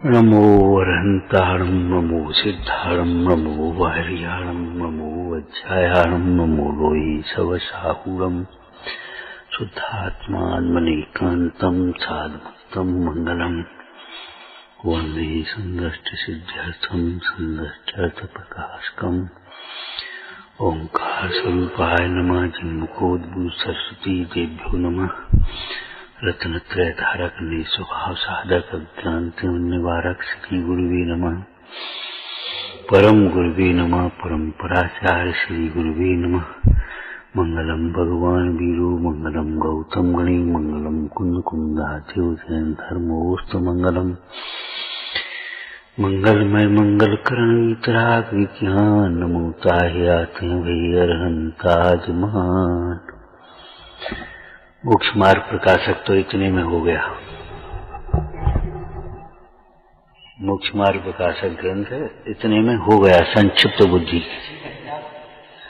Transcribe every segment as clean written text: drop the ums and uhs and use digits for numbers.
नमो अरहंताणं नमो सिद्धाणं नमो वार्याणं नमो वज्रायाणं नमो लोहि सवसाहूणं शुद्धात्मात्मनेकान्तं साधुमुक्तं मंगलम् वन्दे संदष्टसिद्ध्यर्थं संदष्टार्थप्रकाशकम् ओंकार स्वरूपाय नमः जिन्मुखोद्भूत सरस्वती देभ्यो नमः रत्नत्रय धारक ने स्वभाव साधक अज्ञान निवारक श्री गुरुवे नमः परम गुरुवे नमः परम्पराचार्य श्री गुरुवे नमः मंगलम भगवान वीरो मंगलम गौतम गणी मंगलम कुंद कुंदादेव जैन धर्मोस्त मंगलम मंगलमय मंगल करण वितराग विज्ञान नमोता ही आते भई अरहंताज महान। मोक्ष मार्ग प्रकाशक तो इतने में हो गया। मोक्ष मार्ग प्रकाशक ग्रंथ है, इतने में हो गया। संक्षिप्त बुद्धि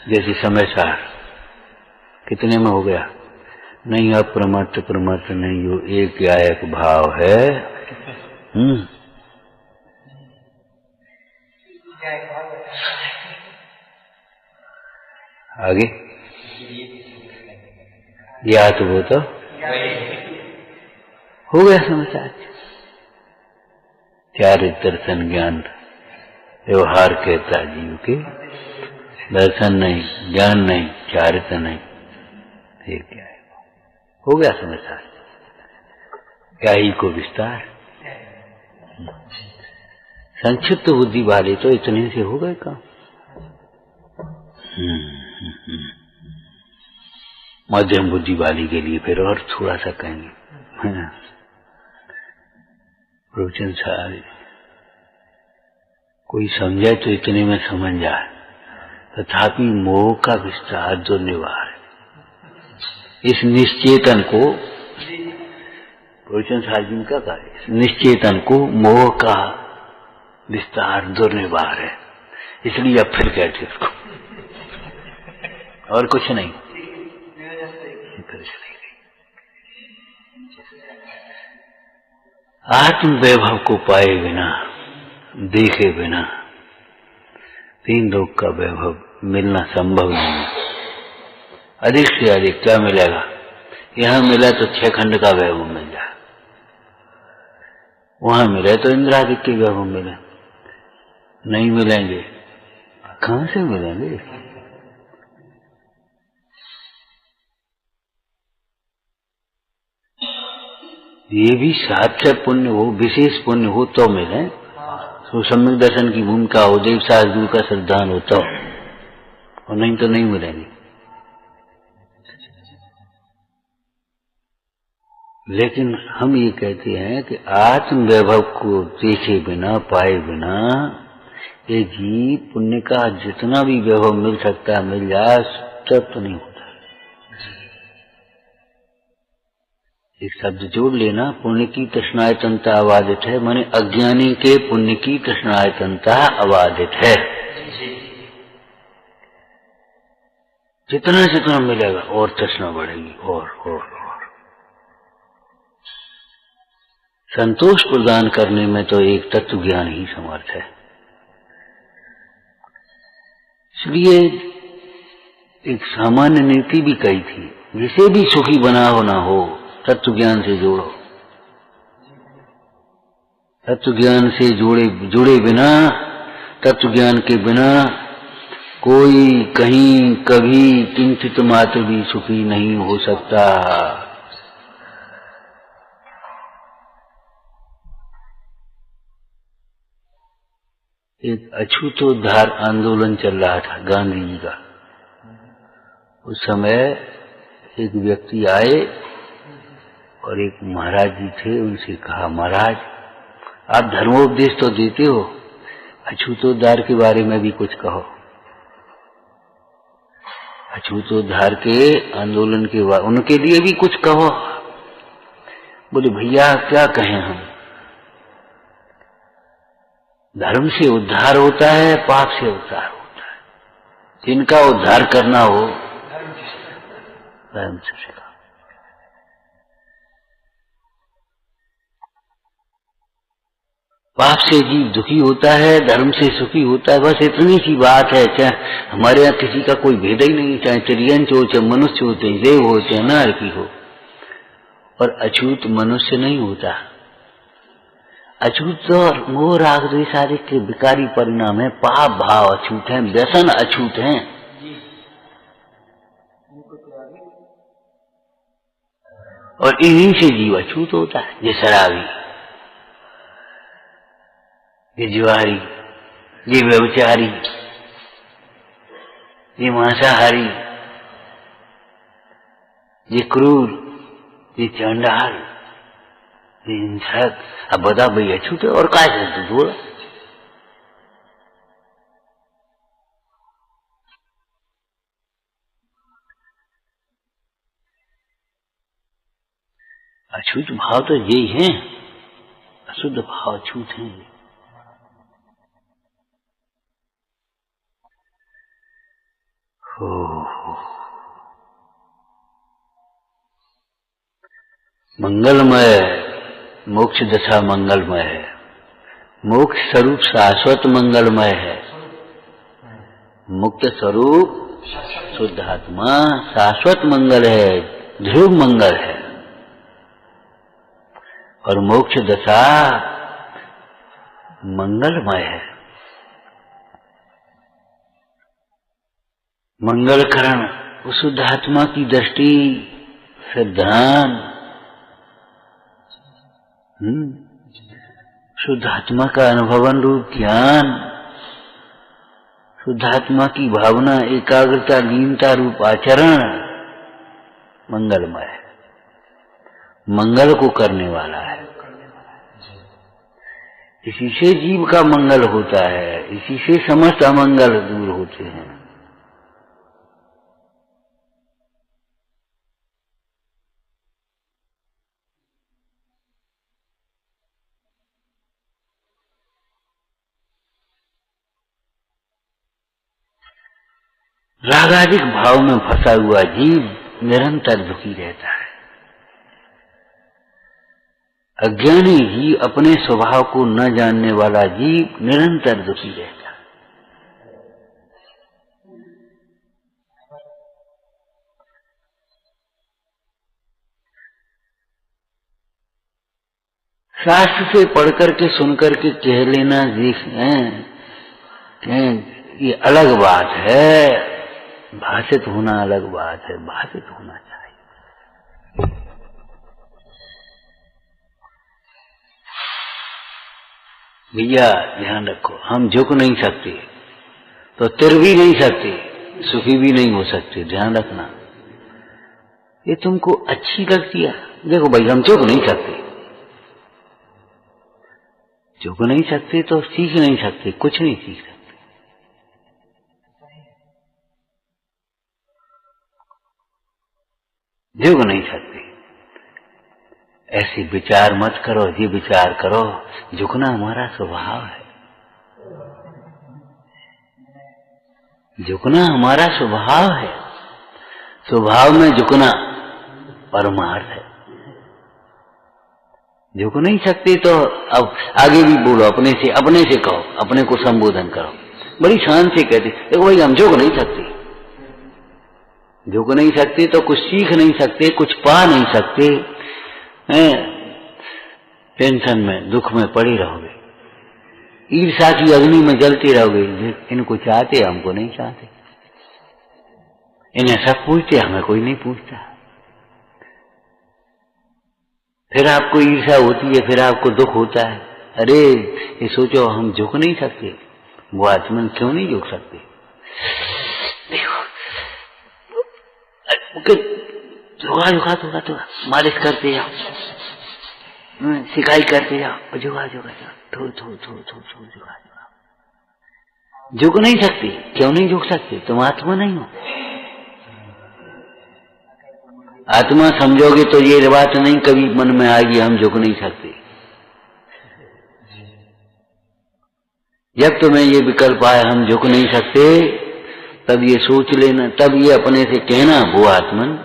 जैसी समय सार कितने में हो गया। नहीं अप्रमत्त प्रमत्त नहीं, जो एक एक भाव है। आगे ज्ञात वो तो हो गया समाचार। चारित्र दर्शन ज्ञान व्यवहार कहता जीव के, दर्शन नहीं, ज्ञान नहीं, चारित्र नहीं, ये क्या है। हो गया समाचार। क्या ही को विस्तार। संक्षिप्त बुद्धि वाले तो इतने से हो गए काम। मध्यम बुद्धि वाली के लिए फिर और थोड़ा सा कहेंगे, है ना। प्रवचन सारे कोई समझे तो इतने में समझ जाए, तथापि मोह का विस्तार जो निवार है, इस निश्चेतन को प्रवचन सार्वजनिक का कार्य, इस निश्चेतन को मोह का विस्तार दुर्निवार है। इसलिए अब फिर कहते उसको, और कुछ नहीं। आत्म वैभव को पाए बिना, देखे बिना तीन लोक का वैभव मिलना संभव नहीं है। अधिक से अधिक क्या मिलेगा। यहाँ मिला तो 6 खंड का वैभव मिल जाए, वहां मिले तो इंद्रादित्य के वैभव मिले। नहीं मिलेंगे, कहां से मिलेंगे। ये भी साध्य पुण्य हो, विशेष पुण्य हो तो मिले। तो सम्यक दर्शन की भूमिका हो, देव शास्त्र का श्रद्धान हो तो, और नहीं तो नहीं मिलेंगे। लेकिन हम ये कहते हैं कि आत्म वैभव को देखे बिना, पाए बिना ये जीव पुण्य का जितना भी वैभव मिल सकता है मिल जाए, तब तो नहीं होता। एक शब्द जोड़ लेना, पुण्य की तृष्णायतनता अबाधित है, माने अज्ञानी के पुण्य की तृष्णायतनता अबाधित है। जितना जितना मिलेगा और तृष्णा बढ़ेगी, और संतोष प्रदान करने में तो एक तत्व ज्ञान ही समर्थ है। इसलिए एक सामान्य नीति भी कही थी, जिसे भी सुखी बना हो ना हो, तत्व ज्ञान से जोड़ो। तत्व ज्ञान से जुड़े बिना, तत्व ज्ञान के बिना कोई कहीं कभी किंचित मात्र भी सुखी नहीं हो सकता। एक अछूतोद्धार आंदोलन चल रहा था गांधी जी का। उस समय एक व्यक्ति आए और एक महाराज जी थे, उनसे कहा, महाराज आप धर्मोपदेश तो देते हो, अछूतोद्धार के बारे में भी कुछ कहो। अछूतोद्धार के आंदोलन के बाद उनके लिए भी कुछ कहो। बोले भैया क्या कहें हम, धर्म से उद्धार होता है, पाप से उद्धार होता है। जिनका उद्धार करना हो धर्म से सिखा। पाप से जीव दुखी होता है, धर्म से सुखी होता है, बस इतनी सी बात है। चाहे हमारे यहाँ किसी का कोई भेद ही नहीं, चाहे त्रियंच हो, चाहे मनुष्य हो, चाहे देव हो, चाहे नारकी हो, और अछूत मनुष्य नहीं होता। अछूत तो मोह राग द्वेष आदि के विकारी परिणाम है। पाप भाव अछूत है, व्यसन अछूत है। और इन्हीं से जीव अछूत होता है। ये शराबी, ये जुआरी, ये व्यभिचारी, ये मांसाहारी, ये क्रूर, ये चंडाल, ये हिंसक। अब बता भाई अछूत है और काय से तू बोला? अछूत भाव तो यही है, अशुद्ध भाव अछूत है। मंगलमय मोक्ष दशा मंगलमय है। मोक्ष स्वरूप शाश्वत मंगलमय है। मुक्त स्वरूप शुद्ध आत्मा शाश्वत मंगल है, ध्रुव मंगल है। और मोक्ष दशा मंगलमय है। मंगलकरण शुद्ध आत्मा की दृष्टि से ध्यान, शुद्ध आत्मा का अनुभवन रूप ज्ञान, शुद्ध आत्मा की भावना, एकाग्रता, लीनता रूप आचरण मंगलमय है, मंगल को करने वाला है। इसी से जीव का मंगल होता है, इसी से समस्त अमंगल दूर होते हैं। रागाधिक भाव में फंसा हुआ जीव निरंतर दुखी रहता है। अज्ञानी जीव, अपने स्वभाव को न जानने वाला जीव निरंतर दुखी रहता है। शास्त्र से पढ़ करके सुन करके कह लेना ये अलग बात है, भाषित होना अलग बात है। भाषित होना चाहिए। भैया ध्यान रखो, हम झुक नहीं सकते तो तिर भी नहीं सकते, सुखी भी नहीं हो सकते। ध्यान रखना, ये तुमको अच्छी लगती है। देखो भाई, हम झुक नहीं सकते, झुक नहीं सकते तो सीख नहीं सकते, कुछ नहीं सीख सकते। झुक नहीं सकते। ऐसे विचार मत करो, ये विचार करो, झुकना हमारा स्वभाव है। झुकना हमारा स्वभाव है। स्वभाव में झुकना परमार्थ है। झुक नहीं सकते तो अब आगे भी बोलो, अपने से कहो, अपने को संबोधन करो, बड़ी शान से कहते। देखो भाई, हम झुक नहीं सकते। झुक नहीं सकते तो कुछ सीख नहीं सकते, कुछ पा नहीं सकते। टेंशन में, दुख में पड़े रहोगे, ईर्ष्या की अग्नि में जलते रहोगे। इनको चाहते, हमको नहीं चाहते। इन्हें सब पूछते, हमें कोई नहीं पूछता। फिर आपको ईर्ष्या होती है, फिर आपको दुख होता है। अरे ये सोचो, हम झुक नहीं सकते, वो आत्मन क्यों नहीं झुक सकते? झुका थोड़ा मालिश करते जाओ, सिकाई करते जाओ, झुका झुका। झुक नहीं सकते। क्यों नहीं झुक सकते? तुम आत्मा नहीं हो। आत्मा समझोगे तो ये बात नहीं कभी मन में आएगी हम झुक नहीं सकते। जब तुम्हें ये विकल्प आए हम झुक नहीं सकते, तब ये सोच लेना, तब ये अपने से कहना, वो आत्मन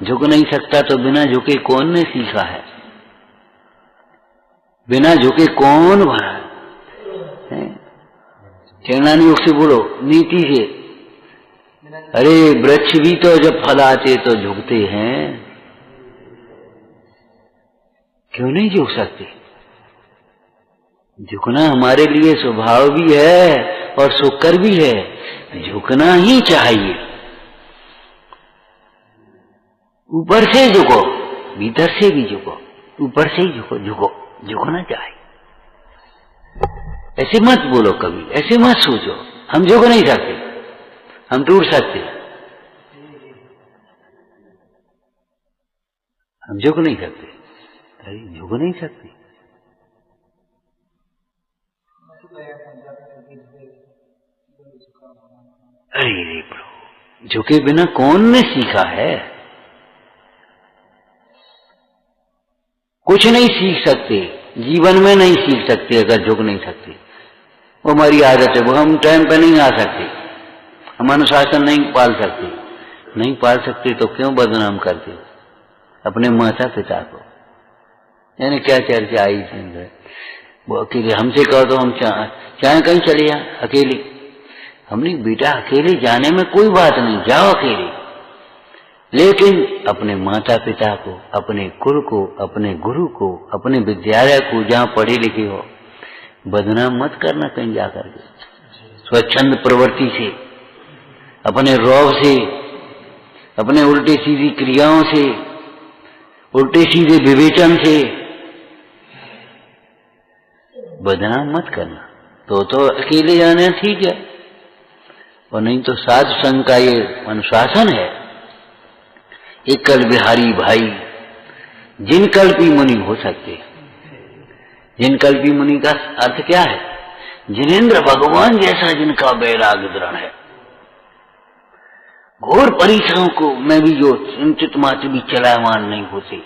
झुक नहीं सकता तो बिना झुके कौन ने सीखा है? बिना झुके कौन चरणानी योग से बोलो, नीति से। अरे वृक्ष भी तो जब फल आते तो झुकते हैं, क्यों नहीं झुक सकते? झुकना हमारे लिए स्वभाव भी है और सुकर भी है, झुकना ही चाहिए। ऊपर से झुको, भीतर से भी झुको, ऊपर से ही झुको, झुकना चाहिए। ऐसे मत बोलो कभी, ऐसे मत सोचो हम झुक नहीं सकते, हम टूट सकते, हम झुक नहीं सकते। अरे झुक नहीं सकते। अरे प्रभु, झुके बिना कौन ने सीखा है? कुछ नहीं सीख सकते, जीवन में नहीं सीख सकते अगर झुक नहीं सकते। वो हमारी आदत है, वो हम टाइम पे नहीं आ सकते, हम अनुशासन नहीं पाल सकते। नहीं पाल सकते तो क्यों बदनाम करते अपने माता पिता को? यानी क्या चर्चा आई थी, वो अकेले हमसे कहो तो हम चाहे कहीं चले जाए अकेले। हमने बेटा अकेले जाने में कोई बात नहीं, जाओ अकेले, लेकिन अपने माता पिता को, अपने कुल को, अपने गुरु को, अपने विद्यालय को जहाँ पढ़े लिखे हो, बदनाम मत करना कहीं जाकर के। स्वच्छंद प्रवृत्ति से, अपने रौब से, अपने उल्टे सीधी क्रियाओं से, उल्टे सीधे विवेचन से बदनाम मत करना। तो अकेले जाना ठीक है, और नहीं तो साधु संघ का ये अनुशासन है। एकल बिहारी भाई जिन कल्पी मुनि हो सकते। जिन कल्पी मुनि का अर्थ क्या है? जिनेंद्र भगवान जैसा जिनका वैराग्य दृढ़ है, घोर परिश्रम को में भी जो चिंतित मात्र भी चलायमान नहीं होते,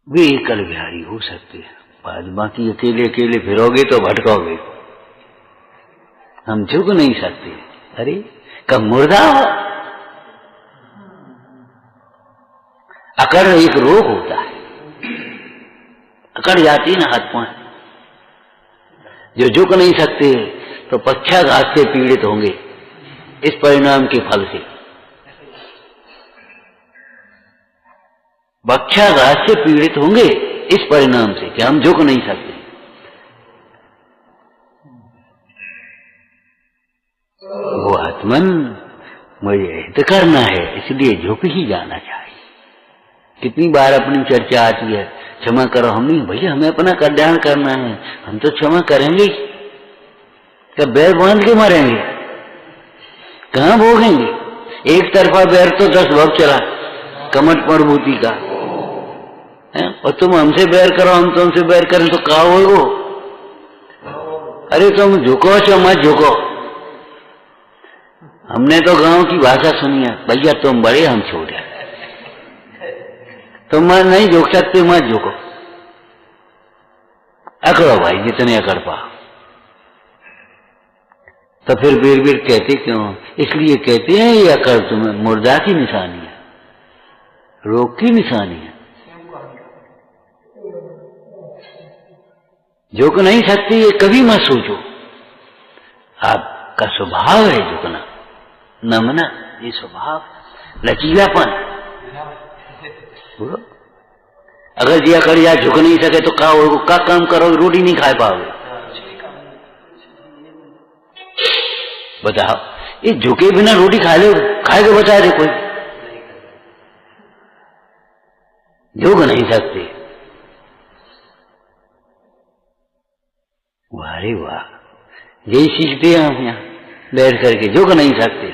वे एकल बिहारी हो सकते हैं। बाद बाकी अकेले अकेले फिरोगे तो भटकोगे, हम झुक नहीं सकते। अरे कब मुर्दा हो। अकड़ एक रोग होता है, अकड़ जाती ना हाथ पांव। जो झुक नहीं सकते तो पक्षाघात से पीड़ित होंगे इस परिणाम के फल से। पक्षाघात से पीड़ित होंगे इस परिणाम से कि हम झुक नहीं सकते। वो आत्मन मुझे हित करना है, इसलिए झुक ही जाना चाहिए। कितनी बार अपनी चर्चा आती है, क्षमा करो। हम नहीं भैया, हमें अपना कल्याण करना है, हम तो क्षमा करेंगे। क्या बैर बांध के मरेंगे? कहां भोगेंगे? एक तरफा बैर तो 10 भोग चला कमट प्रभूति का है, और तुम हमसे बैर करो, हम तुमसे बैर करें तो कहा हो? अरे तुम झुको छो मत झुको। हमने तो गांव की भाषा सुनी है, भैया तुम बड़े हम छोटे, तुम नहीं झुक सकते मत झुको। अकड़ो भाई जितने अकड़ पाओ। तो फिर वीर वीर कहते क्यों? इसलिए कहते हैं ये अकड़ तुम्हें मुर्दा की निशानी है, रोग की निशानी है। झुक नहीं सकती ये कभी मत सोचो, आपका स्वभाव है झुकना, नमना, ये स्वभाव, लचीलापन। अगर जी अकड़ या झुक नहीं सके तो का काम करोगे? रोटी नहीं खा पाओगे। बताओ, ये झुके बिना रोटी खा लो, खाएगा बता दे कोई? झुक नहीं सकते। वाह वाह, यही सीखते हैं हम यहाँ बैठ करके, झुक नहीं सकते।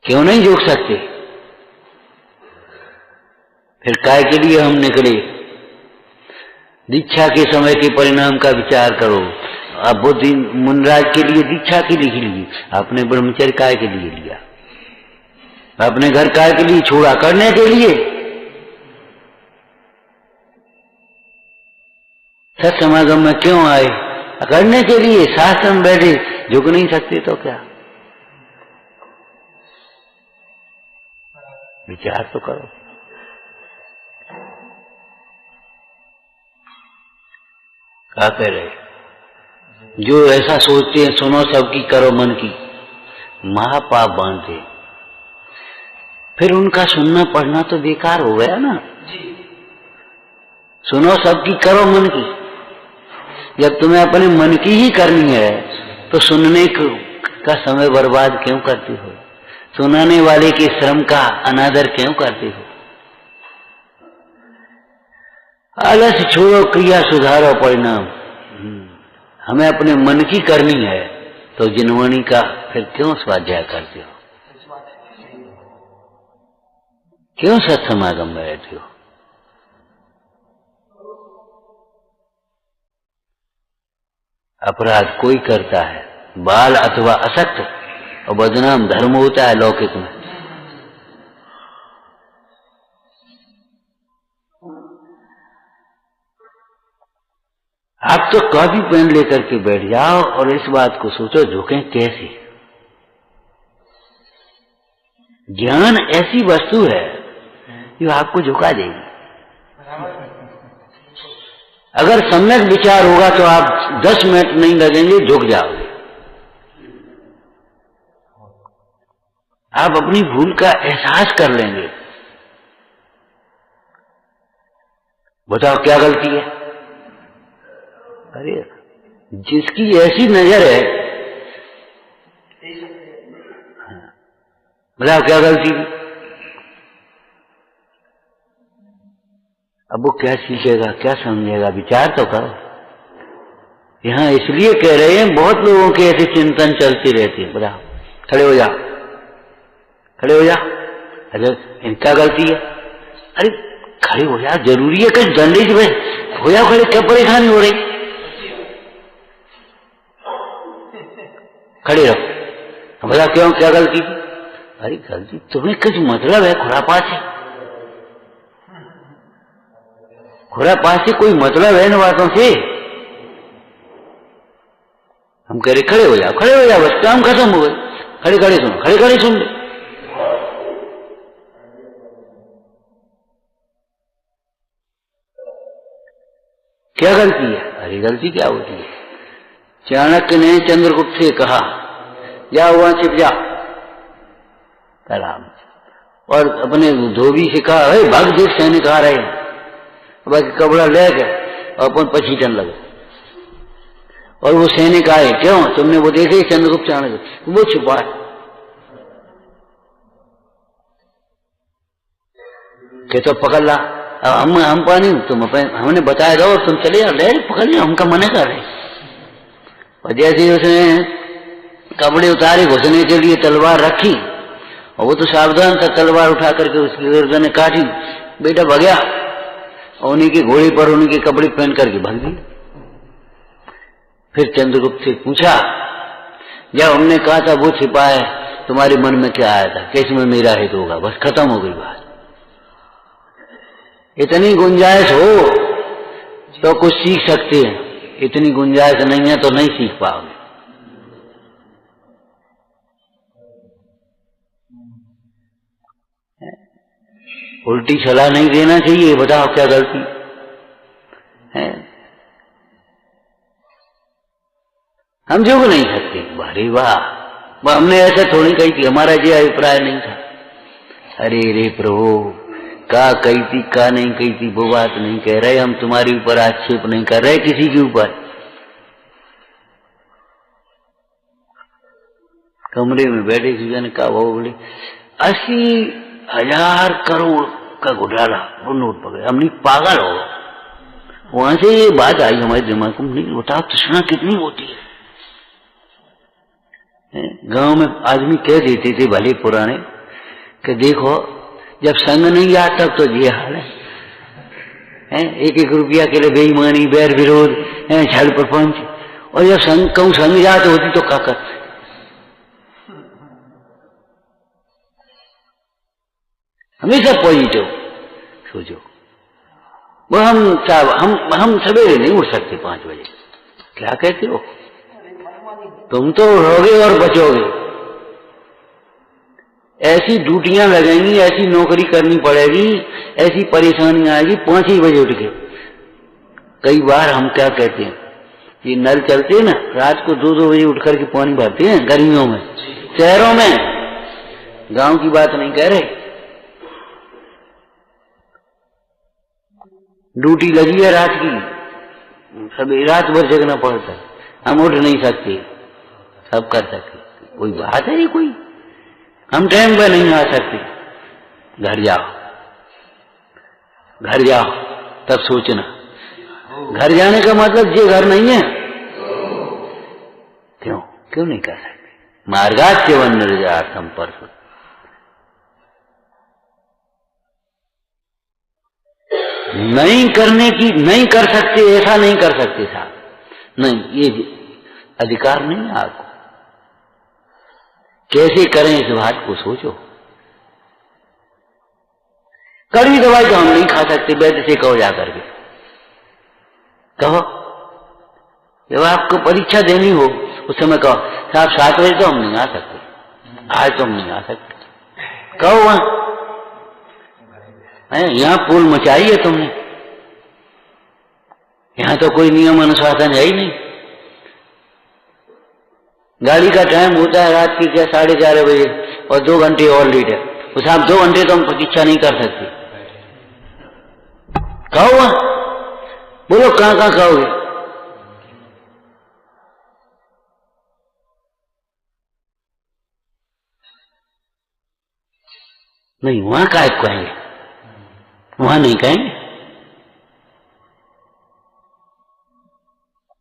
क्यों नहीं झुक सकते? फिर काय के लिए हम निकले? दीक्षा के समय के परिणाम का विचार करो। आप बुद्धि मुनराज के लिए दीक्षा की लिख ली, आपने ब्रह्मचर्य काय के लिए लिया, अपने घर काय के लिए छोड़ा? करने के लिए। सत समागम में क्यों आए? करने के लिए। शास्त्र में बैठे, झुक नहीं सकते तो क्या? विचार तो करो। क्या कह रहे? जो ऐसा सोचते हैं सुनो सबकी करो मन की, महापाप बांधते, फिर उनका सुनना पढ़ना तो बेकार हो गया ना। सुनो सबकी करो मन की, जब तुम्हें अपने मन की ही करनी है तो सुनने का समय बर्बाद क्यों करते हो? सुनाने वाले के श्रम का अनादर क्यों करते हो? आलस छोड़ो, क्रिया सुधारो, परिणाम। हमें अपने मन की करनी है तो जिनवाणी का फिर क्यों स्वाध्याय करते हो? क्यों सत्समागम में रहते हो? अपराध कोई करता है, बाल अथवा असक्त, और बदनाम धर्म होता है लौकिक में। आप तो कॉपी पेन लेकर के बैठ जाओ और इस बात को सोचो झुकें कैसे। ज्ञान ऐसी वस्तु है जो आपको झुका देगी। अगर सम्यक विचार होगा तो आप 10 मिनट नहीं लगेंगे, झुक जाओगे। आप अपनी भूल का एहसास कर लेंगे। बताओ क्या गलती है? अरे जिसकी ऐसी नजर है, बताओ क्या गलती है? अब वो क्या सीखेगा, क्या समझेगा? विचार तो करो। यहां इसलिए कह रहे हैं, बहुत लोगों के ऐसे चिंतन चलती रहती है। बताओ, खड़े हो जा, खड़े हो जा। अरे इनका गलती है? अरे खड़े हो जा, जरूरी है कि दंडित में हो जाओ खड़े, क्या परेशानी हो रही? खड़े रहो। बताओ क्यों, क्या गलती? अरे गलती तुम्हें कुछ मतलब है खुरापात से? खुरापात से कोई मतलब है इन बातों से? हम कह रहे खड़े हो जाओ, खड़े हो जाओ, बस काम खत्म हो गई। खड़े खड़े सुनो, खड़े खड़े सुन ले। क्या गलती है? अरे गलती क्या होती है? चाणक्य ने चंद्रगुप्त से कहा, जा वहां छिप जा तालाब, और अपने धोबी से कहा, अरे भाग देख सैनिक आ रहे हैं। बाकी कपड़ा ले गए और अपन पछीटन लगे, और वो सैनिक आए। क्यों? तुमने वो देखे चंद्रगुप्त चाणक्य, वो छुपा के तो पकड़ ला। हम पानी तुम हमने बताया दो, तुम चले जाओ, ले पकड़ लिया, हमका मना कर रहे। और जैसे उसने कपड़े उतारे, घुसने के लिए तलवार रखी, और वो तो सावधान था, तलवार उठा करके उसकी गर्दन काटी, बेटा भगया, और उन्हीं के घोड़े पर उनके कपड़े पहन करके भाग गई। फिर चंद्रगुप्त से पूछा, जब हमने कहा था वो छिपा है, तुम्हारे मन में क्या आया था? कैसे में मेरा हित होगा? बस खत्म हो गई बात। इतनी गुंजाइश हो तो कुछ सीख सकते हैं, इतनी गुंजाइश नहीं है तो नहीं सीख पाओगे। उल्टी सलाह नहीं देना चाहिए। बताओ क्या गलती है? हम झुक नहीं सकते। अरे वाह, हमने ऐसा थोड़ी कही थी, हमारा ये अभिप्राय नहीं था। अरे रे प्रभु, का कही थी का नहीं कही थी वो बात नहीं कह रहे हम, तुम्हारे ऊपर आक्षेप नहीं कर रहे किसी के ऊपर। कमरे में बैठे सूर्य ने कहा, वो बोले 80,000 करोड़ का घोटाला, वो नोट पकड़े। हमने पागल हो। वहां से ये बात आई हमारे दिमाग में, नहीं बताओ तृष्णा कितनी होती है। गांव में आदमी कह देते थे भले पुराने कि देखो जब संग नहीं आता तब तो ये हाल है। 1-1 रुपया के लिए बेईमानी, बैर विरोध, छल प्रपंच, और जब संग कहूं संग जात होती तो क्या कर? हमेशा पॉजिटिव सोचो। वो हम सवेरे नहीं उठ सकते 5 बजे। क्या कहते हो? तुम तो उठोगे और बचोगे। ऐसी ड्यूटियां लगेंगी, ऐसी नौकरी करनी पड़ेगी, ऐसी परेशानी आएगी 5 ही बजे उठ के। कई बार हम क्या कहते हैं, ये नल चलते हैं ना, रात को 2-2 बजे उठ करके पानी भरते हैं गर्मियों में, शहरों में, गांव की बात नहीं कह रहे। ड्यूटी लगी है रात की, सब रात भर जगना पड़ता है, हम उठ नहीं सकते, सब कर सकते, कोई बात है नहीं कोई, हम टाइम पर नहीं आ सकते। घर जाओ, घर जाओ, तब सोचना। घर जाने का मतलब ये घर नहीं है। क्यों क्यों नहीं कर सकते? मार्गाच्य वनर्जार्थम परसु, नहीं करने की, नहीं कर सकते, ऐसा नहीं कर सकते साहब, नहीं, ये अधिकार नहीं है आपको। कैसे करें इस बात को सोचो। कड़वी दवाई तो हम नहीं खा सकते, वैद्य से कहो जाकर के, कहो जब आपको परीक्षा देनी हो उस समय कहो साहब 7 बजे तो हम नहीं आ सकते, आज तो हम नहीं आ सकते, कहो वहां, यहां पुल मचाई है तुमने, यहां तो कोई नियम अनुशासन है ही नहीं। गाड़ी का टाइम होता है रात की क्या 4:30 बजे और 2 घंटे और लेट है, तो साहब 2 घंटे तो हम प्रतीक्षा नहीं कर सकते, कहो वहां, बोलो कहां कहां कहोगे? नहीं, वहां काय कहेंगे, वहां नहीं कहेंगे।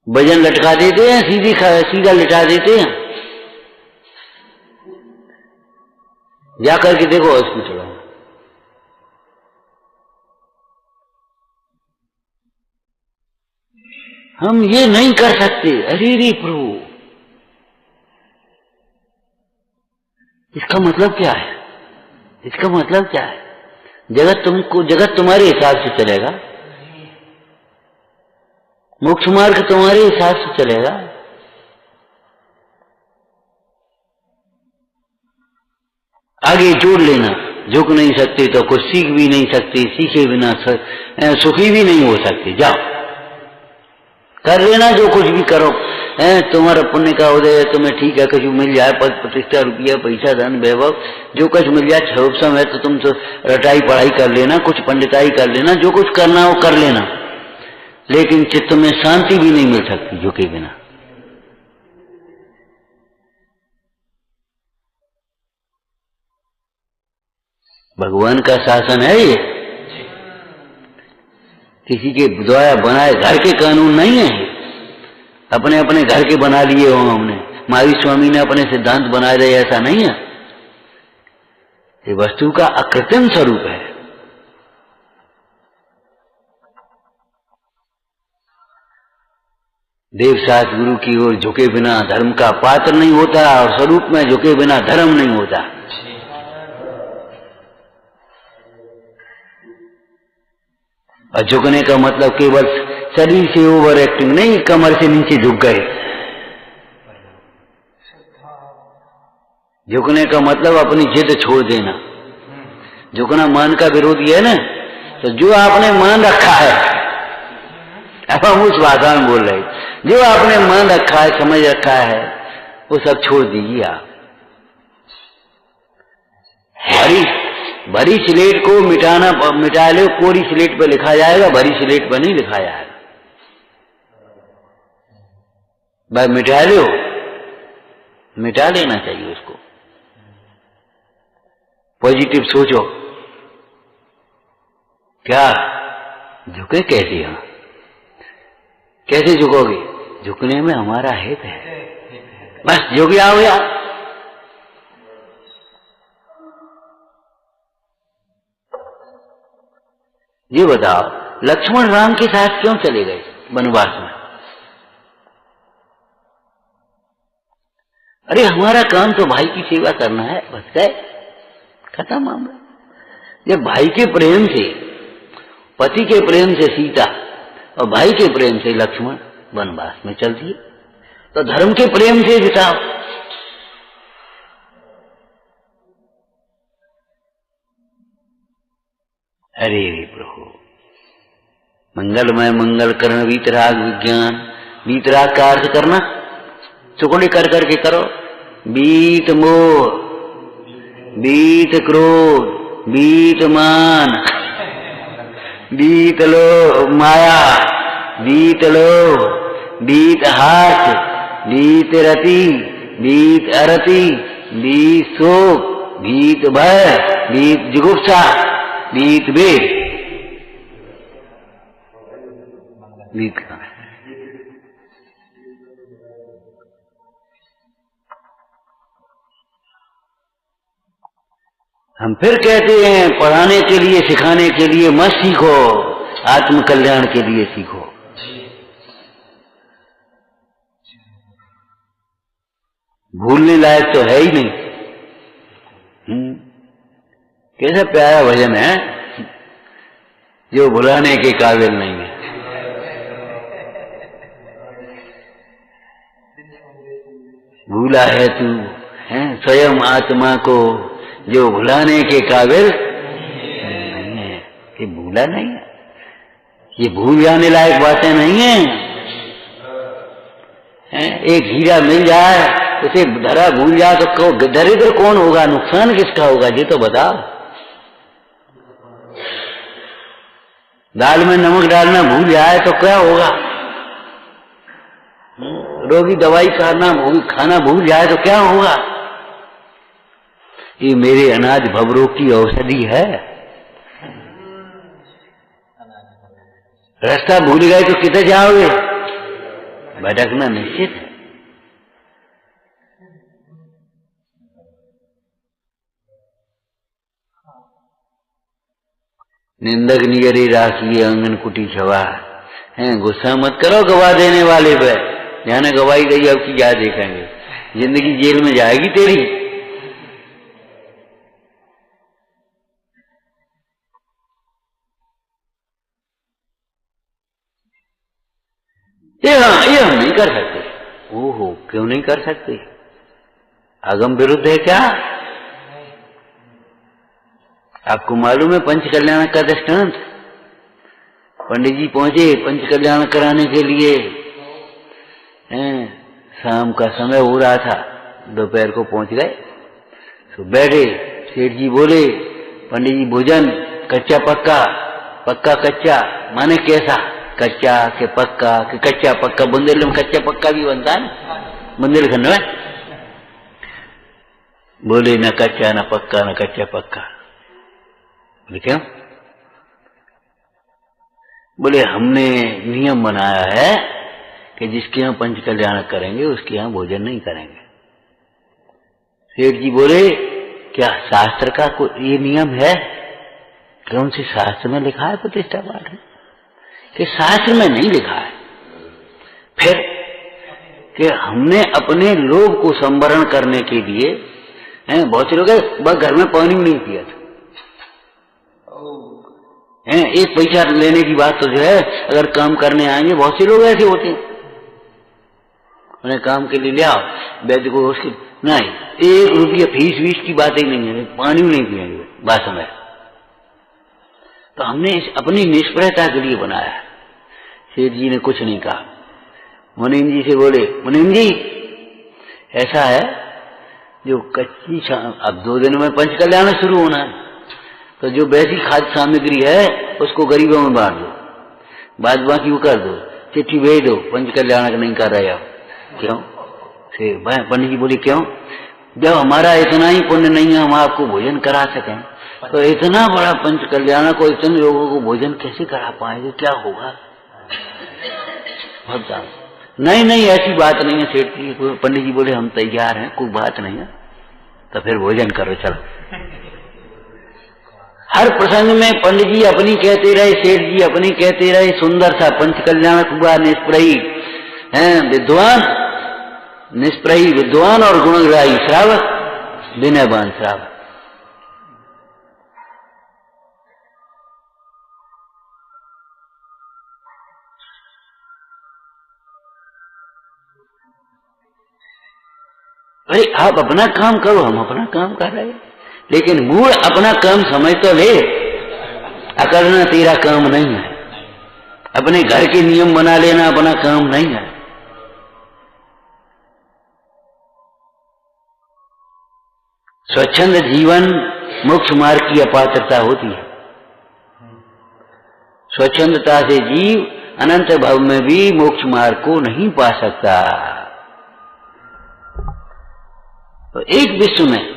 वजन लटका देते हैं, सीधा लिटा देते हैं। जाकर के देखो हॉस्पिटल में, हम ये नहीं कर सकते। अरे रे प्रभु, इसका मतलब क्या है? इसका मतलब क्या है? जगत तुम्हारे हिसाब से चलेगा, मोक्ष मार्ग तुम्हारे हिसाब से चलेगा। आगे जोड़ लेना, झुक नहीं सकते तो कुछ सीख भी नहीं सकते, सीखे बिना सुखी भी नहीं हो सकते। जाओ कर लेना जो कुछ भी करो, तुम्हारा पुण्य का उदय है, तुम्हें ठीक है कुछ मिल जाए, पद प्रतिष्ठा, रुपया, पैसा, धन, वैभव, जो कुछ मिल जाए, छोप समय तो तुम तो रटाई पढ़ाई कर लेना, कुछ पंडिताई कर लेना, जो कुछ करना हो कर लेना, लेकिन चित्त में शांति भी नहीं मिल सकती झुके बिना। भगवान का शासन है ये, किसी के द्वारा बनाए घर के कानून नहीं है, अपने अपने घर के बना लिए हो हमने, महावीर स्वामी ने अपने सिद्धांत बनाए रहे, ऐसा नहीं है। ये वस्तु का अकृत्रिम स्वरूप है। देवशास्त्र गुरु की ओर झुके बिना धर्म का पात्र नहीं होता, और स्वरूप में झुके बिना धर्म नहीं होता। और झुकने का मतलब केवल शरीर से ओवर एक्टिंग नहीं, कमर से नीचे झुक गए। झुकने का मतलब अपनी जिद छोड़ देना। झुकना मान का विरोधी है ना, तो जो आपने मान रखा है, अब हम उस भाषा में बोल रहे, जो आपने मान रखा है, समझ रखा है, वो सब छोड़ दीजिए आप। भरी स्लेट को मिटा लो, कोरी स्लेट पर लिखा जाएगा, भरी स्लेट पर नहीं लिखा जाएगा। भाई मिटा लो, मिटा लेना चाहिए उसको। पॉजिटिव सोचो, क्या झुके कैसे? हम कैसे झुकोगे? झुकने में हमारा हित है, बस झुक जाओ यार। ये बताओ, लक्ष्मण राम के साथ क्यों चले गए वनवास में? अरे हमारा काम तो भाई की सेवा करना है, बस गए, खत्म मामला। जब भाई के प्रेम से, पति के प्रेम से सीता और भाई के प्रेम से लक्ष्मण वनवास में चल दिए, तो धर्म के प्रेम से बिताओ। अरे प्रभु, मंगलमय मंगल करण वीतराग विज्ञान, वीतराग का अर्थ करना, चुकड़ी कर करके करो। वीत मोह, वीत क्रोध, वीत मान, वीत लो माया, वीत लो, वीत हास्य, वीत रति, वीत अरति, वीत शोक, वीत भय, वीत जुगुप्सा, वीत वेद, वीत का हम फिर कहते हैं पढ़ाने के लिए, सिखाने के लिए मत सीखो, आत्म कल्याण के लिए सीखो। भूलने लायक तो है ही नहीं। कैसा प्यारा भजन है जो भुलाने के काबिल नहीं है। भूला है तू है स्वयं आत्मा को जो भुलाने के काबिल नहीं है। ये भूला नहीं है, ये भूल जाने लायक बातें नहीं है। एक हीरा मिल जाए उसे धरा भूल जाए तो दरिद्र कौन होगा, नुकसान किसका होगा, ये तो बताओ। दाल में नमक डालना भूल जाए तो क्या होगा, रोगी दवाई खाना भूल जाए तो क्या होगा। ये मेरे अनाज भवरों की औषधि है। रास्ता भूल गए तो किधर जाओगे, भटकना निश्चित है। निंदक निगरी राखिए अंगन कुटी छवा है। गुस्सा मत करो गवा देने वाले पे, जाने गवाही गई अब की क्या देखेंगे, जिंदगी जेल में जाएगी तेरी। ये हम नहीं कर सकते। ओहो, क्यों नहीं कर सकते, आगम विरुद्ध है क्या? आपको मालूम है पंच कल्याण का दृष्टांत? पंडित जी पहुंचे पंच कल्याण कराने के लिए, शाम का समय हो रहा था, दोपहर को पहुंच गए तो बैठे। सेठ जी बोले पंडित जी भोजन कच्चा पक्का, पक्का कच्चा माने कैसा, कच्चा के पक्का के कच्चा पक्का। बुंदेल में कच्चा पक्का भी बनता है बुंदेलखंड में। बोले न कच्चा न पक्का न कच्चा पक्का। बोले क्यों? बोले हमने नियम बनाया है कि जिसके यहाँ पंच कल्याण करेंगे उसके यहाँ भोजन नहीं करेंगे। सेठ जी बोले क्या शास्त्र का कोई ये नियम है? कौन से शास्त्र में लिखा है प्रतिष्ठा पाठ में? कि शास्त्र में नहीं लिखा है। फिर कि हमने अपने लोभ को संवरण करने के लिए, बहुत से लोग बस घर में पानी नहीं पिया था, एक पैसा लेने की बात तो जो है, अगर काम करने आएंगे बहुत से लोग ऐसे होते हैं, उन्हें काम के लिए ले आओ, वैद्य को उसकी नहीं, 1 रुपया फीस की बात ही नहीं है, पानी नहीं पिएंगे बात समय। तो हमने अपनी निष्प्रयता के लिए बनाया है। सेठ जी ने कुछ नहीं कहा। मुनीम जी से बोले मुनीम जी ऐसा है जो कच्ची अब 2 दिन में पंच कल्याण शुरू होना है, तो जो वैसी खाद्य सामग्री है उसको गरीबों में बांट दो, बाद बाकी वो कर दो, चिट्ठी भेज दो, पंच कल्याण नहीं कर रहे आप। क्यों? पंडित जी बोली क्यों? जब हमारा इतना ही पुण्य नहीं है हम आपको भोजन करा सकें, तो इतना बड़ा पंच कल्याण को इतने लोगों को भोजन कैसे करा पाएंगे, क्या होगा? नहीं नहीं ऐसी बात नहीं है सेठ जी। पंडित जी बोले हम तैयार हैं, कोई बात नहीं है, तो फिर भोजन करो चलो। हर प्रसंग में पंडित जी अपनी कहते रहे, सेठ जी अपनी कहते रहे, सुंदर सा पंच कल्याण हुआ। निष्प्रही विद्वान, निष्प्रही विद्वान और गुणग्राही श्रावक, विनयवान श्रावक। अरे आप अपना काम करो, हम अपना काम कर रहे हैं, लेकिन मूल अपना काम समझ तो ले। अकड़ना तेरा काम नहीं है, अपने घर के नियम बना लेना अपना काम नहीं है। स्वच्छंद जीवन मोक्ष मार्ग की अपात्रता होती है। स्वच्छंदता से जीव अनंत भव में भी मोक्ष मार्ग को नहीं पा सकता। तो एक विश्व में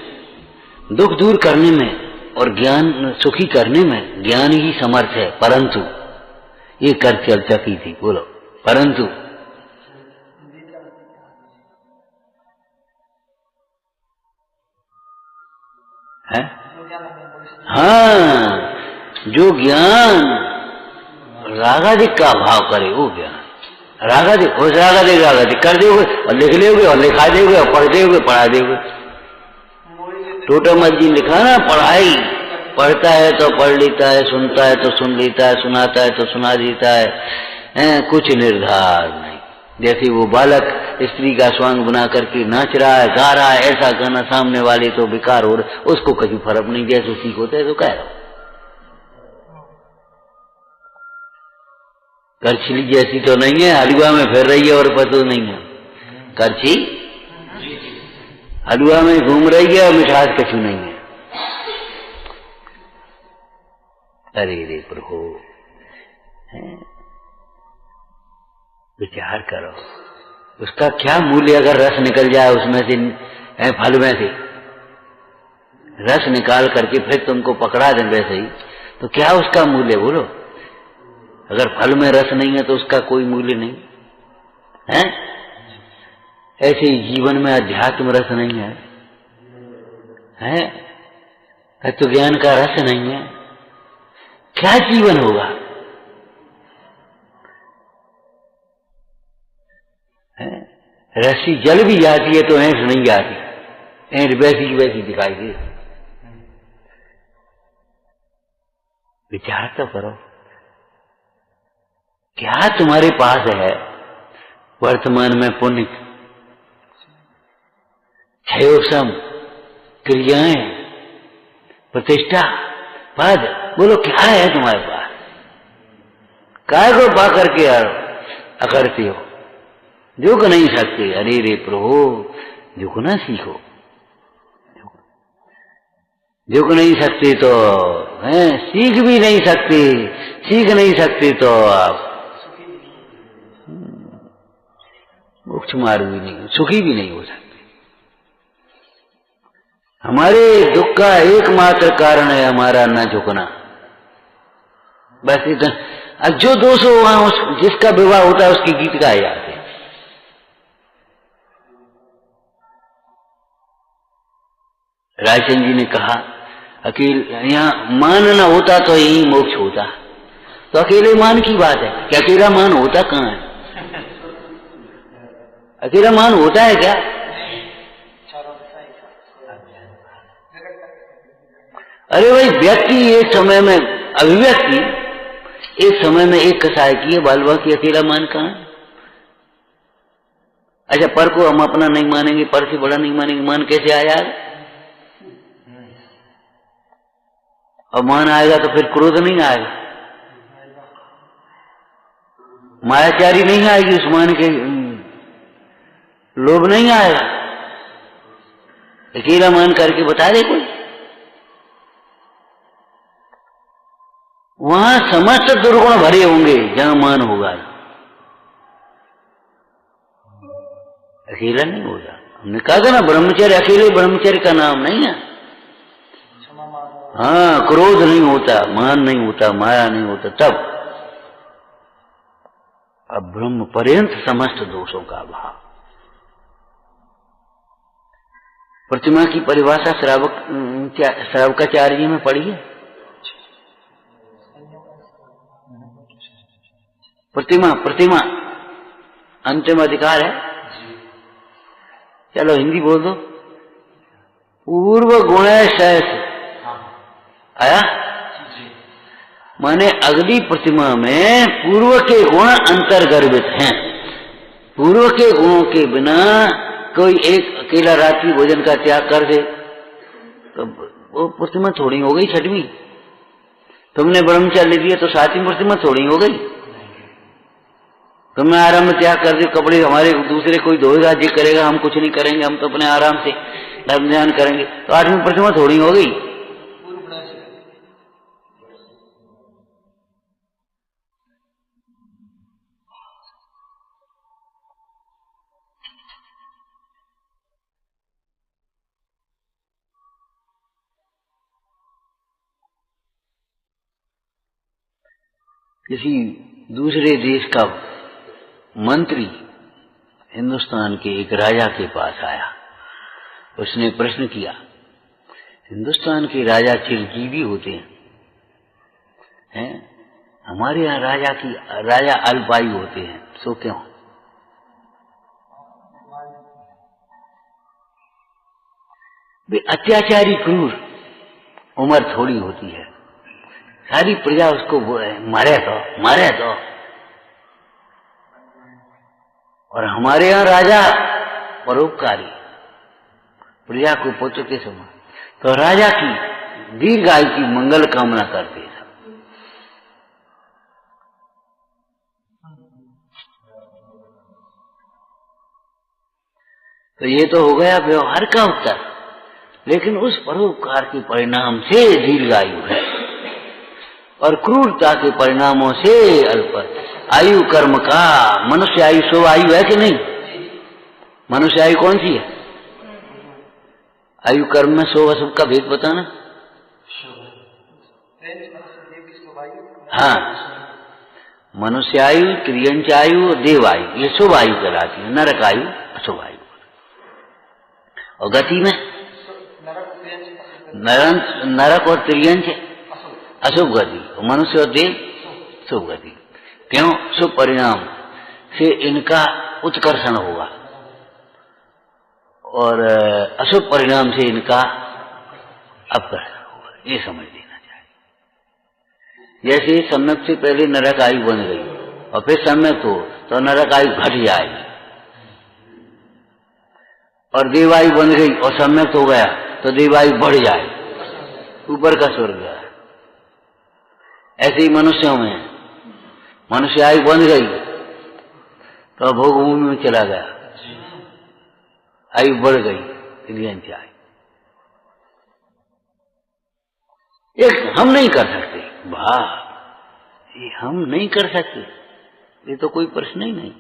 दुख दूर करने में और ज्ञान सुखी करने में ज्ञान ही समर्थ है, परंतु ये कर चर्चा की थी, बोलो परंतु है? हाँ, जो ज्ञान रागादिक का भाव करे वो ज्ञान, रागादिक कर दोगे और लिख लोगे और लिखा दोगे और पढ़ दोगे पढ़ा दोगे। टोटोमल जी लिखा ना, पढ़ाई पढ़ता है तो पढ़ लेता है, सुनता है तो सुन लेता है, सुनाता है तो सुना देता है, कुछ निर्धार नहीं। जैसे वो बालक स्त्री का स्वांग बना करके नाच रहा है, गा रहा है, ऐसा गाना सामने वाले तो बेकार हो रहा, उसको कभी फर्क नहीं, जैसे ठीक होता है तो कह रहा। करछली जैसी तो नहीं है, हलवा में फिर रही है और पता नहीं है। करछी हलवा में घूम रही है और मिठास कछु नहीं है। अरे रे प्रभु, विचार करो उसका क्या मूल्य। अगर रस निकल जाए उसमें से, फल में से रस निकाल करके फिर तुमको पकड़ा दें वैसे ही, तो क्या उसका मूल्य बोलो। अगर फल में रस नहीं है तो उसका कोई मूल्य नहीं है। ऐसे ही जीवन में अध्यात्म रस नहीं है, है तो ज्ञान का रस नहीं है, क्या जीवन होगा। रस्सी जल भी जाती है तो ऐंठ नहीं जाती, ऐंठ वैसी वैसी दिखाई दे। विचार तो करो, क्या तुम्हारे पास है वर्तमान में पुण्य, क्षयोसम, क्रियाएं, प्रतिष्ठा, पद, बोलो क्या है तुम्हारे पास। काय को पा करके अकड़ते हो, झुक नहीं सकते। अरे रे प्रभु, झुकना सीखो। झुक नहीं सकते तो सीख भी नहीं सकते, सीख नहीं सकते तो आप मोक्ष मार्ग भी नहीं, सुखी भी नहीं हो सकते। हमारे दुख का एकमात्र कारण है हमारा न झुकना, बस इतना। अब जो दोष हो वहां जिसका विवाह होता है उसकी गीत गाए जाते हैं। रायचंद जी ने कहा अकेले यहाँ मान न होता तो यही मोक्ष होता, तो अकेले मान की बात है कि अकेला मान होता कहाँ है। अकेला मान होता है क्या। अरे भाई, व्यक्ति एक समय में, अभिव्यक्ति एक समय में एक कसाय की है, बालवा की अकेला मान कहाँ है। अच्छा, पर को हम अपना नहीं मानेंगे, पर से बड़ा नहीं मानेंगे, मान कैसे आया। और मान आएगा तो फिर क्रोध नहीं आएगा, मायाचारी नहीं आएगी, उस मान के लोभ नहीं आएगा। अकेला मान करके बता दे कोई, वहां समस्त दुर्गुण भरे होंगे जहां मान होगा, अकेला नहीं होगा। हमने कहा था ना, ब्रह्मचर्य अकेले ब्रह्मचर्य का नाम नहीं है। हाँ, क्रोध नहीं होता, मान नहीं होता, माया नहीं होता, तब अब ब्रह्म पर्यंत समस्त दोषों का अभाव। प्रतिमा की परिभाषा श्रावकाचार्य जी में पढ़ी है। प्रतिमा अंतिम अधिकार है। चलो हिंदी बोल दो। पूर्व गुण शेष आया, माने अगली प्रतिमा में पूर्व के गुण अंतर्गर्भित हैं। पूर्व के गुणों के बिना कोई एक अकेला रात्रि भोजन का त्याग कर दे तो वो प्रतिमा थोड़ी हो गई छठवीं। तुमने ब्रह्मचर्य दिया तो सातवीं प्रतिमा थोड़ी हो गई। तुमने आराम में त्याग कर दे, कपड़े हमारे दूसरे कोई धोएगा, जी करेगा, हम कुछ नहीं करेंगे, हम तो अपने आराम से धर्म ध्यान करेंगे तो 8वीं प्रतिमा थोड़ी हो गई। किसी दूसरे देश का मंत्री हिंदुस्तान के एक राजा के पास आया। उसने प्रश्न किया, हिंदुस्तान के राजा चिरंजीवी होते हैं, हमारे यहाँ राजा अल्पायु होते हैं, सो क्यों? वे अत्याचारी क्रूर, उम्र थोड़ी होती है, सारी प्रजा उसको मारे तो। और हमारे यहाँ राजा परोपकारी, प्रजा को पोषते समय तो राजा की दीर्घायु की मंगल कामना करते हैं। तो ये तो हो गया व्यवहार का उत्तर, लेकिन उस परोपकार के परिणाम से दीर्घायु है और क्रूरता के परिणामों से अल्प आयु। कर्म का मनुष्य आयु 100 आयु है कि नहीं? मनुष्य आयु कौन सी है? आयु कर्म में 100 अशुभ का भेद बताना। हाँ, मनुष्य आयु, त्रियंच आयु और देव आयु, ये शुभ आयु कहलाती है। नरक आयु अशुभ आयु। और गति में नरक और त्रियंच अशुभ गति, मनुष्य और देव शुभ गति। क्यों? शुभ परिणाम से इनका उत्कर्षण होगा और अशुभ परिणाम से इनका अपकर्षण होगा, ये समझ लेना चाहिए। जैसे सम्यक से पहले नरक आयु बन गई और फिर सम्यक हो तो नरक आयु घट जाएगी, और देवायु बन गई और सम्यक हो गया तो देवायु बढ़ जाए, ऊपर का स्वर्ग है। ऐसे ही मनुष्यों में मनुष्य आयु बन गई तो भोग भूमि में चला गया, आयु बढ़ गई, त्रियंच आयु। एक हम नहीं कर सकते, वाह, ये हम नहीं कर सकते, ये तो कोई प्रश्न ही नहीं।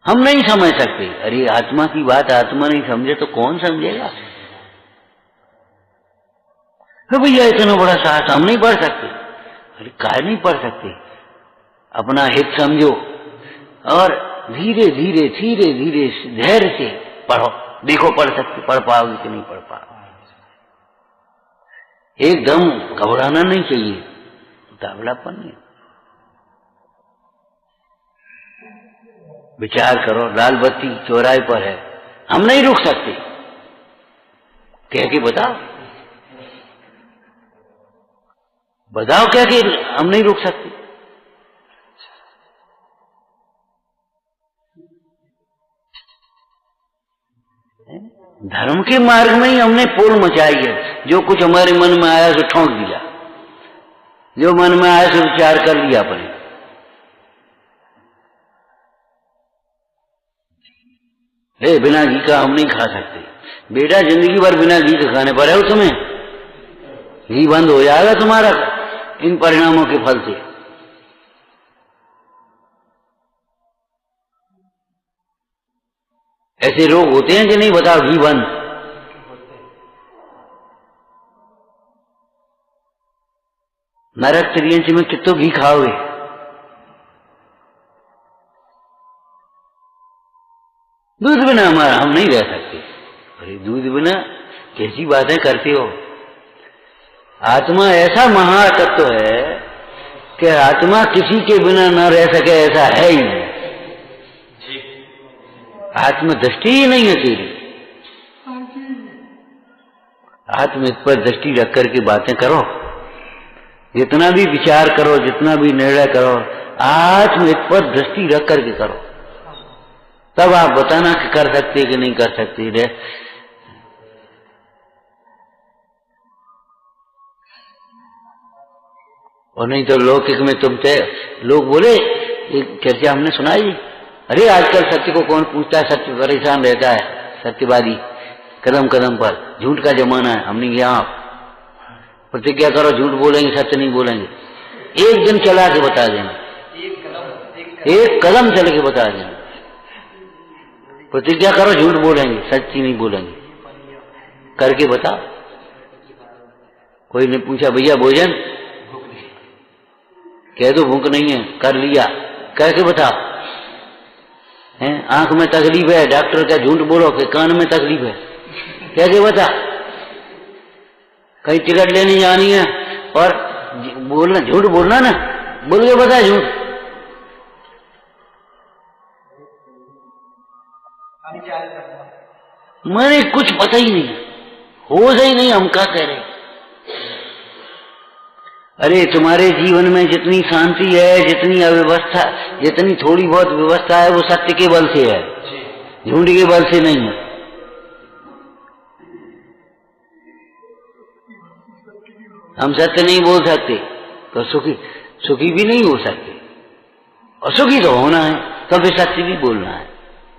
हम नहीं समझ सकते। अरे आत्मा की बात आत्मा नहीं समझे तो कौन समझेगा? भैया इतना बड़ा साहस हम नहीं पढ़ सकते। अरे काहे नहीं पढ़ सकते? अपना हित समझो और धीरे धीरे धैर्य से पढ़ो, देखो पढ़ पाओगे कि नहीं पढ़ पाओगे। एकदम घबराना नहीं चाहिए, उतावलापन नहीं। विचार करो, लाल बत्ती चौराहे पर है, हम नहीं रुक सकते, कह के बताओ क्या कि हम नहीं रुक सकते। धर्म के मार्ग में ही हमने पोल मचाई है। जो कुछ हमारे मन में आया सो ठोंक दिया, जो मन में आया सो विचार कर लिया अपने। बिना घी का हम नहीं खा सकते। बेटा जिंदगी भर बिना घी के खाने पर है तुम्हें, घी बंद हो जाएगा तुम्हारा इन परिणामों के फल से। ऐसे रोग होते हैं कि नहीं बताओ? घी बंद, नरक त्रियंच में कितो घी खाओगे? दूध बिना हमारा हम नहीं रह सकते। अरे दूध बिना कैसी बातें करते हो? आत्मा ऐसा महातत्व है कि आत्मा किसी के बिना न रह सके, ऐसा है ही नहीं। आत्म दृष्टि ही नहीं है तेरी। आत्म पर दृष्टि रख करके बातें करो, जितना भी विचार करो, जितना भी निर्णय करो, आत्म पर दृष्टि रख करके करो, तब आप बताना कि कर सकते कि नहीं कर सकते। रे और नहीं तो लौकिक में तुम थे, लोग बोले चर्चा हमने सुनाई, अरे आजकल सत्य को कौन पूछता है, सत्य परेशान रहता है, सत्यवादी कदम कदम पर झूठ का जमाना है। हमने यहाँ प्रतिज्ञा करो झूठ बोलेंगे, सत्य नहीं बोलेंगे। एक दिन चला के बता देना, एक कदम चल के बता देना। प्रतिज्ञा करो झूठ बोलेंगे, सच्ची नहीं बोलेंगे, करके बता। कोई ने पूछा भैया भोजन, कह दो भूख नहीं है, कर लिया, कह के बता। आंख में तकलीफ है, डॉक्टर का झूठ बोलो कि कान में तकलीफ है, कह के बता। कहीं टिकट लेने जानी है और बोलना, झूठ बोलना ना, बोल के बता झूठ। मैंने कुछ पता ही नहीं, होश ही नहीं, हम क्या कह रहे। अरे तुम्हारे जीवन में जितनी शांति है, जितनी अव्यवस्था, जितनी थोड़ी बहुत व्यवस्था है, वो सत्य के बल से है, झूठ के बल से नहीं है। हम सत्य नहीं बोल सकते तो सुखी भी नहीं हो सकते, और सुखी तो होना है तो फिर सत्य भी बोलना है,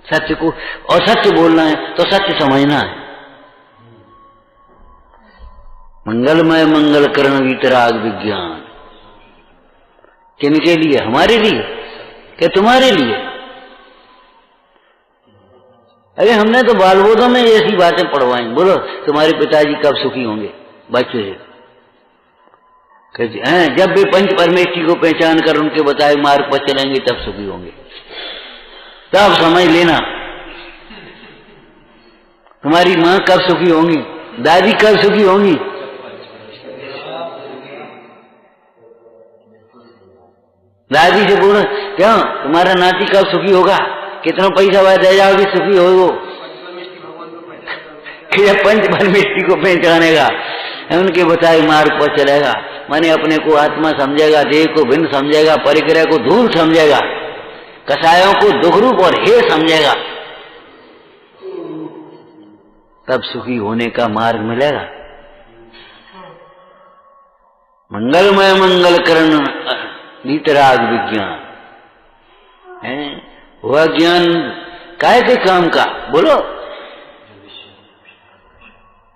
सत्य को, और सत्य बोलना है तो सत्य समझना है। मंगलमय मंगल करण वीतराग विज्ञान, किनके लिए? हमारे लिए क्या तुम्हारे लिए? अरे हमने तो बालबोधों में ऐसी बातें पढ़वाई। बोलो तुम्हारे पिताजी कब सुखी होंगे? बच्चे से जब भी पंच परमेष्टि को पहचान कर उनके बताए मार्ग पर चलेंगे तब सुखी होंगे। तब समझ लेना तुम्हारी माँ कब सुखी होंगी, दादी कब सुखी होंगी। दादी से बोलो क्यों तुम्हारा नाती कब सुखी होगा, कितना पैसा वह दे जाओगे सुखी हो वो। पंच परमेष्टि को पहचानेगा, उनके बताए मार्ग पर चलेगा, माने अपने को आत्मा समझेगा, देह को भिन्न समझेगा, परिग्रह को धूल समझेगा, कसायों को दुख रूप और हे समझेगा, तब सुखी होने का मार्ग मिलेगा। मंगलमय मंगल करण वीतराग विज्ञान है वह ज्ञान काय के काम का। बोलो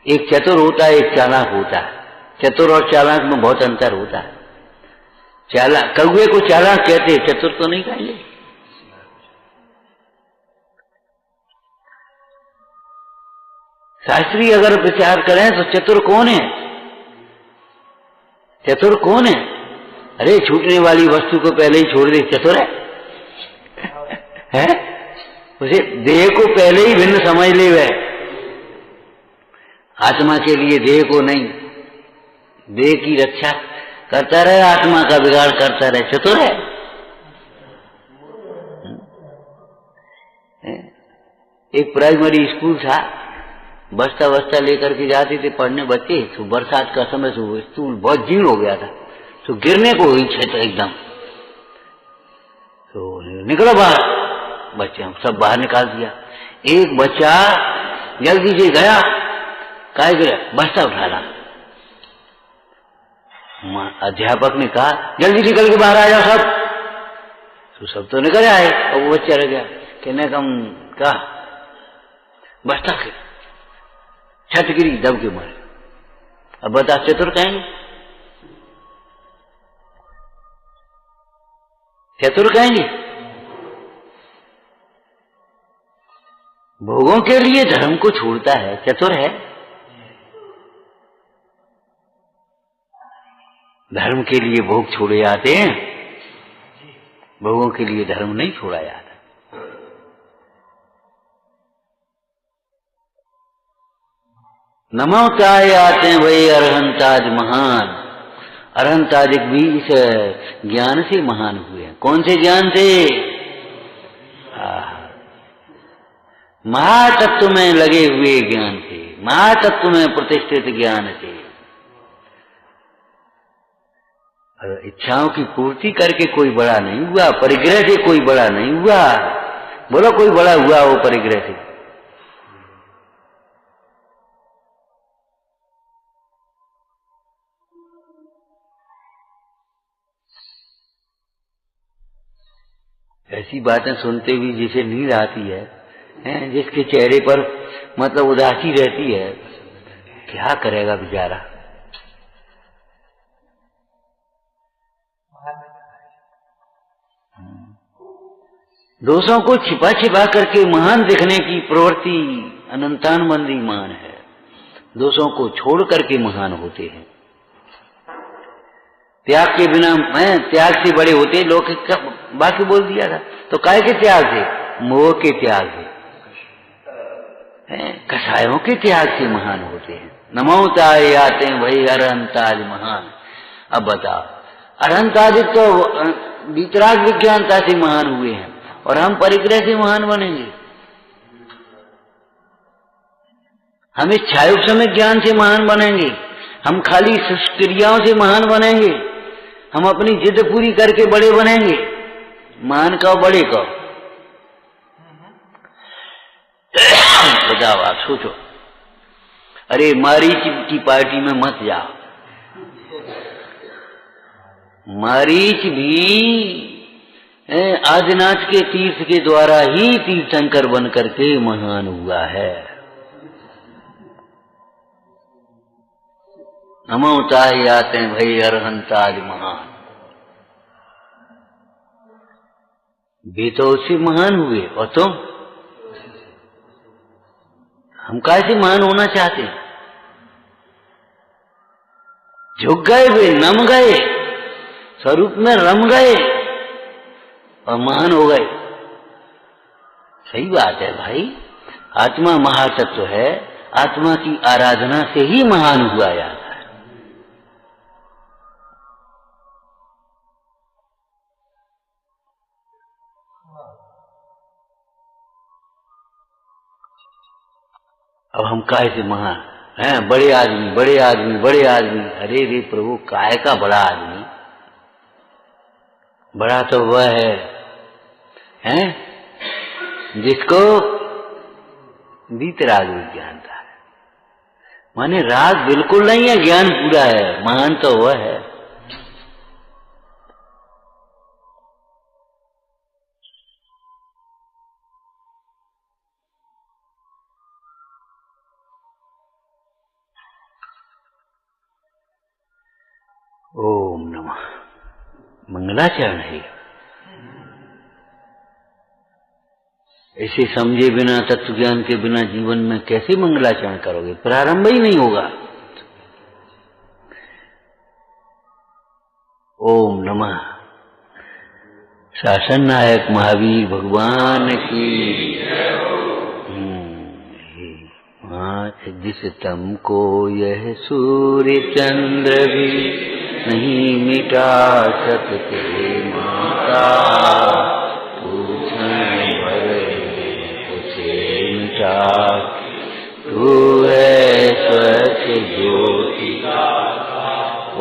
एक चतुर होता है, एक चालाक होता है। चतुर और चालाक में बहुत अंतर होता है। चालाक कौवे को चालाक कहते, चतुर तो नहीं कहेंगे। शास्त्री अगर विचार करें तो चतुर कौन है? चतुर कौन है? अरे छूटने वाली वस्तु को पहले ही छोड़ दे, चतुर है? उसे देह को पहले ही भिन्न समझ ले, वह आत्मा के लिए देह को नहीं, देह की रक्षा करता रहे, आत्मा का बिगाड़ करता रहे, चतुर है। एक प्राइमरी स्कूल था, बस्ता बस्ता लेकर के जाते थे पढ़ने बच्चे। तो बरसात का समय से स्कूल बहुत जीर्ण हो गया था, तो गिरने को हुई छत एकदम। तो निकलो बाहर, बच्चे हम सब बाहर निकाल दिया। एक बच्चा जल्दी से गया, काय गिरा, बस्ता उठा ला। अध्यापक ने कहा जल्दी निकल के बाहर आ जाओ सब। तो सब तो निकल आए, और वो बच्चा रह गया। कहने का कहा बस्ता गिर, छत गिरी, दब के मारे। अब बता चतुर कहेंगे? चतुर कहेंगे? भोगों के लिए धर्म को छोड़ता है, चतुर है? धर्म के लिए भोग छोड़े जाते हैं, भोगों के लिए धर्म नहीं छोड़ा जाता। नमोताय आते हैं वही अरहंताज महान। अरहंताज भी इस ज्ञान से महान हुए हैं। कौन से ज्ञान से? महातत्व में लगे हुए ज्ञान से, महातत्व में प्रतिष्ठित ज्ञान से। इच्छाओं की पूर्ति करके कोई बड़ा नहीं हुआ, परिग्रह से कोई बड़ा नहीं हुआ। बोलो कोई बड़ा हुआ हो परिग्रह से? ऐसी बातें सुनते भी जिसे नींद आती है, हैं, जिसके चेहरे पर मतलब उदासी रहती है, क्या करेगा बेचारा। दोषों को छिपा छिपा करके महान दिखने की प्रवृत्ति अनंतानबंदी मान है। दोषों को छोड़ करके महान होते हैं। त्याग के बिना मैं त्याग से बड़े होते लोग बाकी बोल दिया था। तो काय के त्याग से? मोह के त्याग से, कसायों के त्याग से महान होते हैं। नमोताय आते हैं वही अरहंताज महान। अब बताओ, अरहंताज तो वितराग विज्ञानता से महान हुए हैं और हम परिग्रह से महान बनेंगे। हम इच्छायुक्त समय ज्ञान से महान बनेंगे। हम खाली क्रियाओं से महान बनेंगे। हम अपनी जिद पूरी करके बड़े बनेंगे। महान कहो बड़े कहो, बताओ आप सोचो। अरे मारीच की पार्टी में मत जाओ। मारीच भी आदिनाथ के तीर्थ के द्वारा ही तीर्थंकर बन करके महान हुआ है। नमोताय आते हैं भाई अरहंताज महान। वे तो उससे महान हुए और तुम? हम कैसे महान होना चाहते हैं? झुक गए, वे नम गए, स्वरूप में रम गए और महान हो गए। सही बात है भाई, आत्मा महातत्व है। आत्मा की आराधना से ही महान हुआ जाता है। अब हम काय से महान हैं? बड़े आदमी, बड़े आदमी, बड़े आदमी। अरे रे प्रभु, काय का बड़ा आदमी? बड़ा तो वह है जिसको वीतराग विज्ञानता है। माने राग बिल्कुल नहीं है, ज्ञान पूरा है। महान तो वह है। ओम नमः। मंगलाचरण है। ऐसे समझे बिना, तत्व ज्ञान के बिना जीवन में कैसे मंगलाचरण करोगे? प्रारंभ ही नहीं होगा। ओम नमः। शासन नायक महावीर भगवान की। जिस तम को यह सूर्य चंद्र भी नहीं मिटा सकते माता, पूछने भर उसे मिटा। तू है स्वच्छ ज्योति,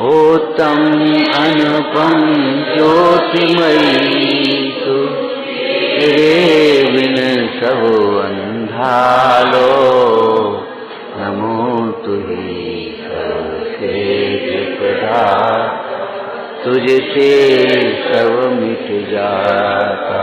उत्तम अनुपम ज्योतिमयी। तू तेरे बिन सब अंधालो, नमो तुही तुझसे सब मिट जाता।